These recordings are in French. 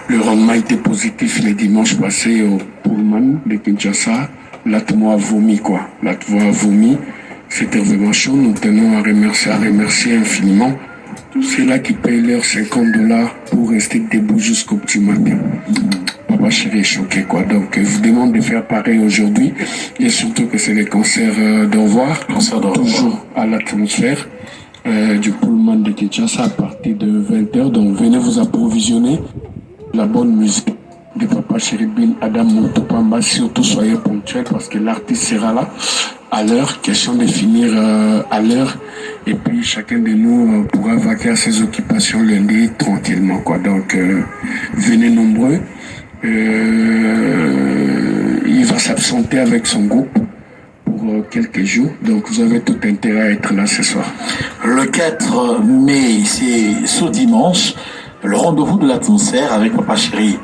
Le rendement était positif les dimanches passés au Pullman de Kinshasa. L'Atmo a vomi quoi. L'Atmo a vomi. C'était vraiment chaud. Nous tenons à remercier infiniment tous ceux-là qui payent leurs $50 pour rester debout jusqu'au petit matin. Papa Chéri est choqué quoi. Donc je vous demande de faire pareil aujourd'hui. Et surtout que c'est les concerts d'au revoir. Toujours à l'atmosphère. Du Pullman de Kinshasa à partir de 20h. Donc venez vous approvisionner la bonne musique de Papa Chéri Bin Adam Motopamba. Surtout soyez ponctuels parce que l'artiste sera là à l'heure. Question de finir à l'heure. Et puis chacun de nous pourra vaquer à ses occupations lundi tranquillement quoi. Donc venez nombreux. Il va s'absenter avec son groupe pour quelques jours. Donc vous avez tout intérêt à être là ce soir. Le 4 mai, c'est ce dimanche, le rendez-vous de l'atmosphère avec Papa Chéri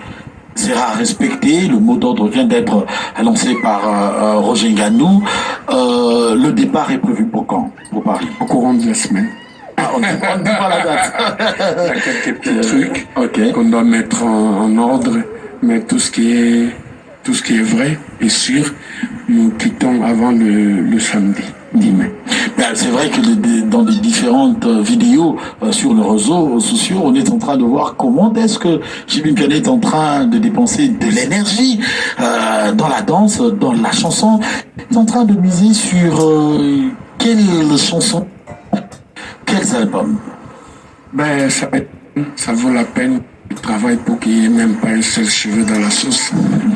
sera respecté. Le mot d'ordre vient d'être annoncé par Roger Nganou. Le départ est prévu pour quand? Pour Paris? Au courant de la semaine. On ne dit pas la date. Il y a quelques petits trucs qu'on doit mettre en ordre, mais tout ce qui est vrai et sûr, nous quittons avant le samedi 10 mai. C'est vrai que dans les différentes vidéos sur les réseaux sociaux, on est en train de voir comment est-ce que Jimmy Pianet est en train de dépenser de l'énergie dans la danse, dans la chanson. Il est en train de miser sur quelles chansons, quels albums. Ça vaut la peine. Je travaille pour qu'il n'y ait même pas un seul cheveu dans la sauce.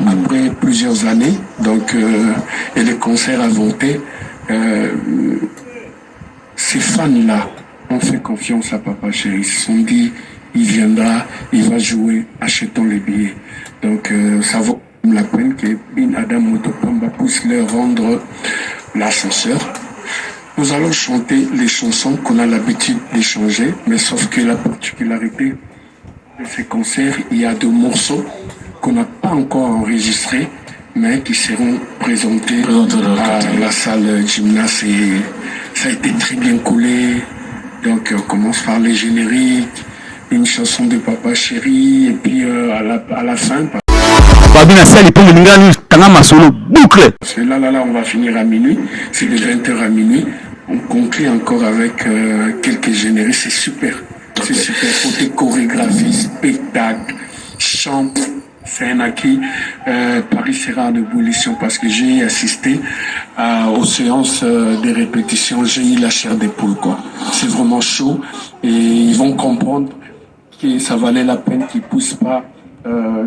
Après plusieurs années, donc, et les concerts à volonté, ces fans-là ont fait confiance à Papa Chéri. Ils se sont dit, il viendra, il va jouer, achetons les billets. Donc ça vaut la peine que Bin Adam Motopamba puisse leur rendre l'ascenseur. Nous allons chanter les chansons qu'on a l'habitude d'échanger, mais sauf que la particularité de ces concerts, il y a deux morceaux qu'on n'a pas encore enregistrés, mais qui seront présentés à la salle gymnase. Et ça a été très bien collé. Donc on commence par les génériques, une chanson de Papa Chéri, et puis à la fin. Parce que là, on va finir à minuit. C'est de 20h à minuit. On conclut encore avec quelques génériques. C'est super. C'est super. Côté chorégraphie, spectacle, chant. C'est un acquis. Paris sera en ébullition parce que j'ai assisté aux séances de répétition. J'ai eu la chair des poules, quoi. C'est vraiment chaud et ils vont comprendre que ça valait la peine qu'ils ne poussent pas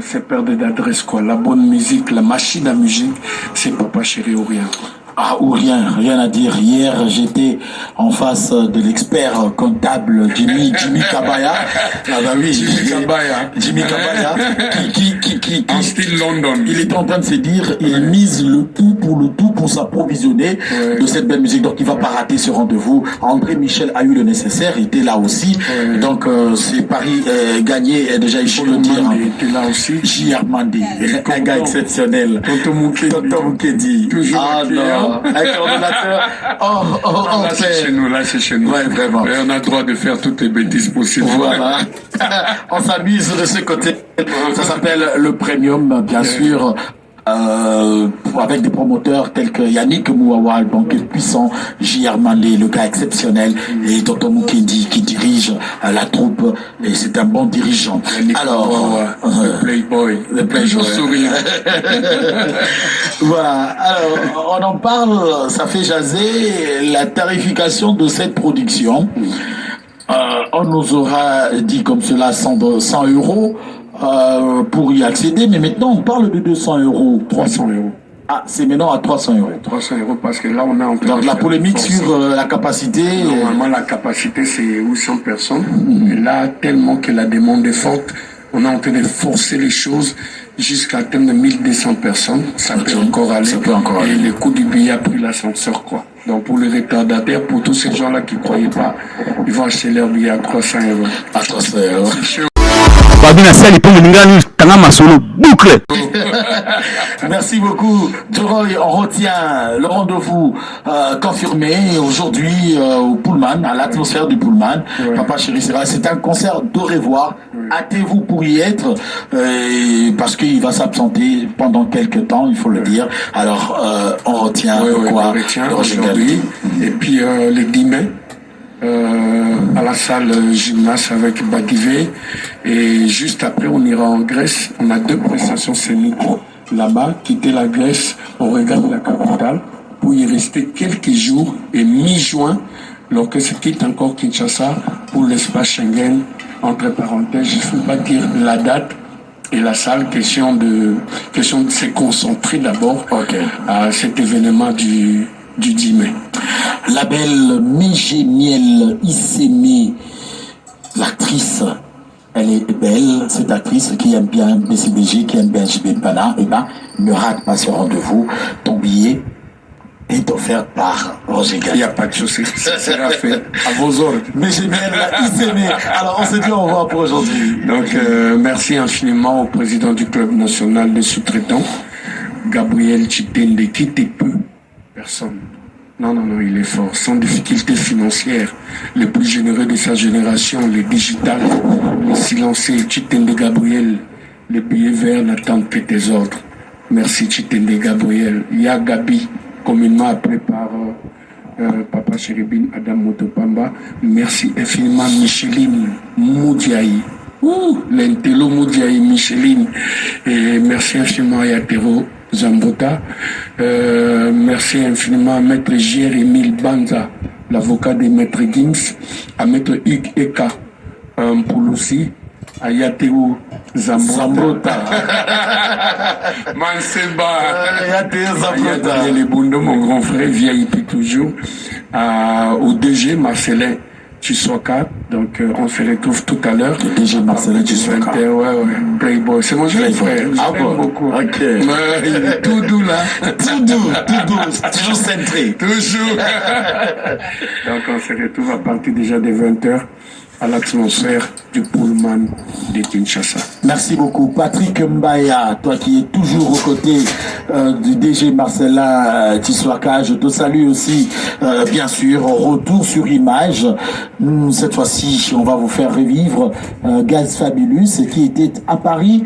se perdre d'adresse, quoi. La bonne musique, la machine à musique, c'est Papa Chéri ou rien, quoi. Ah, ou rien à dire. Hier, j'étais en face de l'expert comptable Jimmy Kabaya. Ah bah oui, Jimmy Kabaya, qui en style London. Il est en train de se dire, il mise le tout pour s'approvisionner de cette belle musique. Donc il va pas rater ce rendez-vous. André Michel a eu le nécessaire, il était là aussi. Donc c'est Paris gagné, et déjà il faut le dire. Il était là aussi. J. Armandi, un gars exceptionnel. Tonton Moukedi. Toujours un coordonnateur. Là, c'est chez nous. Ouais, vraiment. Et on a le droit de faire toutes les bêtises possibles. Voilà. On s'amuse de ce côté. Ça s'appelle le premium, bien sûr. Avec des promoteurs tels que Yannick Mouawa, le banquier puissant, J. Armandé, le gars exceptionnel, et Tonton Moukedi qui dirige la troupe, et c'est un bon dirigeant. Alors, le Playboy, toujours sourire. Voilà. Alors, on en parle, ça fait jaser la tarification de cette production. On nous aura dit comme cela 100 euros. Pour y accéder, mais maintenant on parle de 200 euros. 300 euros. Ah, c'est maintenant à 300 euros. 300 euros parce que là on a en donc la polémique sur la capacité. Normalement la capacité c'est 800 personnes. Et là, tellement que la demande est forte, on est en train de forcer les choses jusqu'à atteindre 1200 personnes. Ça peut encore aller. Et le coût du billet a pris l'ascenseur, quoi. Donc pour les retardataires, pour tous ces gens-là qui ne croyaient pas, ils vont acheter leur billet à 300 euros. À 300 euros. Merci beaucoup. Doroy, on retient le rendez-vous confirmé aujourd'hui au Pullman, à l'atmosphère du Pullman. Ouais. Papa Chéri, c'est un concert d'au revoir. Ouais. Hâtez-vous pour y être parce qu'il va s'absenter pendant quelques temps, il faut le dire. Alors, on retient quoi on retient aujourd'hui. Et puis, le 10 mai. À la salle gymnase avec Badivé, et juste après on ira en Grèce. On a 2 prestations scéniques là-bas. Quitter la Grèce, on regarde la capitale pour y rester quelques jours, et mi-juin l'orchestre quitte encore Kinshasa pour l'espace Schengen. Entre parenthèses, il ne faut pas dire la date et la salle, question de se concentrer d'abord à cet événement du 10 mai. La belle Mijemiel Issémé, l'actrice, elle est belle, cette actrice qui aime bien BCBG, qui aime bien JB Pana, ne rate pas ce rendez-vous. Ton billet est offert par Roger Gall. Il n'y a pas de souci, ça sera fait à vos ordres. Mijemiel Issémé. Alors on se dit au revoir pour aujourd'hui. Donc merci infiniment au président du club national des sous-traitants, Gabriel Chitende, qui était peu personne. Non, il est fort, sans difficulté financière, le plus généreux de sa génération, le digital, le silencieux, Chitende Gabriel, le billet vert n'attend que tes ordres. Merci Chitende Gabriel. Ya Gabi, communément appelé par Papa Chéribine Adam Motopamba. Merci infiniment Micheline Moudiaï. L'intello Moudiaï Micheline. Et merci infiniment à Yatero Zambota. Merci infiniment à Maître Jérémy Banza, l'avocat de Maître Gims, à Maître Hugues Eka Mpouloussi, à Yateo Zambota. Mansemba. Yateo Zambota. Les Bondo, mon grand frère, VIP toujours. Au DG Marcelin Chiswaka, donc on se retrouve tout à l'heure. Le DG Marcelin Chiswaka. Playboy, c'est mon jeune frère. Je l'aime beaucoup. Ok. Il est tout doux là. Tout doux, toujours centré. Toujours. Donc on se retrouve à partir déjà des 20h à l'atmosphère du Pullman de Kinshasa. Merci beaucoup. Patrick Mbaya, toi qui es toujours aux côtés du DG Marcelin Tiswaka, je te salue aussi, bien sûr, retour sur image. Cette fois-ci, on va vous faire revivre Gaz Fabulous qui était à Paris.